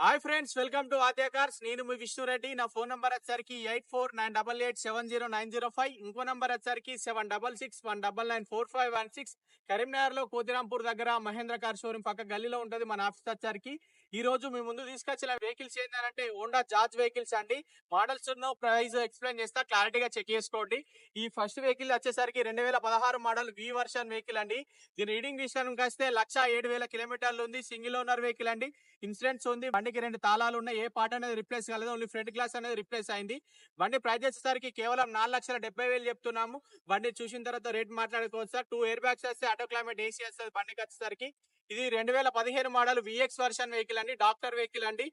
Hi friends, welcome to Aadya cars. నేను మీ విష్ణురెడ్డి. నా phone number వచ్చేసరికి 8498870905. ఇంకో నంబర్ వచ్చేసరికి 7661994516. కరీంనగర్ లో కోతిరాంపూర్ దగ్గర మహేంద్ర కార్ షోరూమ్ పక్క గల్లీలో ఉంటది మన ఆఫీస్ వచ్చేసరికి. ఈ రోజు మీ ముందు తీసుకొచ్చిన వెహికల్స్ ఏంటంటే హోండా జాజ్ వెహికల్స్ అండి. మోడల్స్ ప్రైస్ ఎక్స్ప్లెయిన్ చేస్తా, క్లారిటీగా చెక్ చేసుకోండి. ఈ ఫస్ట్ వెహికల్ వచ్చేసరికి 2016 మోడల్ వి వర్షన్ వెహికల్ అండి. దీని రీడింగ్ విషయానికి వస్తే 1,07,000 కిలోమీటర్లు ఉంది. సింగిల్ ఓనర్ వెహికల్ అండి. ఇన్సూరెన్స్ ఉంది. బండికి 2 తాళాలు ఉన్నాయి. ఏ పార్ట్ అనేది రిప్లేస్ కాలేదు. ఓన్లీ ఫ్రంట్ గ్లాస్ అనేది రిప్లేస్ అయింది. బండి ప్రైస్ వచ్చేసరికి కేవలం 4,70,000 చెప్తున్నాము. బండి చూసిన తర్వాత రేట్ మాట్లాడుకోవచ్చు సార్. 2 ఎయిర్ బ్యాగ్స్ వస్తే ఆటో క్లైమేట్ ఏసీ వస్తుంది బండికి వచ్చేసరికి. ఇది 2015 మోడల్ విఎక్స్ వర్షన్ వెహికల్ అండి. డాక్టర్ వెహికల్ అండి.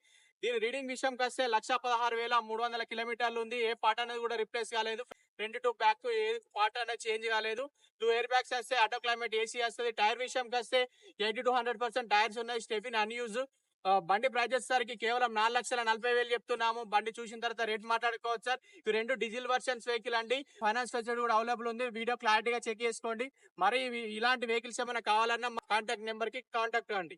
దీని రీడింగ్ విషయంకి వస్తే 1,16,300 కిలోమీటర్లు ఉంది. ఏ పార్ట్ అనేది కూడా రిప్లేస్ కాలేదు. Front to back A part అనేది చేంజ్ కాలేదు. 2 ఎయిర్ బ్యాగ్స్ వస్తే ఆటో క్లైమేట్ ఏసీ వస్తుంది. టైర్ విషయంకి వస్తే 80 to 100% టైర్స్ ఉన్నాయి. Stephen unused. బండి ప్రైస్ వచ్చేసరికి కేవలం 4,40,000 చెప్తున్నాము. బండి చూసిన తర్వాత రేట్ మాట్లాడుకోవచ్చు సార్. ఇవి 2 డీజిల్ వర్షన్స్ వెహికల్ అండి. ఫైనాన్స్ ఫెసిలిటీ కూడా అవైలబుల్ ఉంది. వీడియో క్లారిటీగా చెక్ చేసుకోండి. మరి ఇలాంటి వెహికల్స్ ఏమైనా కావాలన్నా మా కాంటాక్ట్ నెంబర్ కి కాంటాక్ట్ అండి.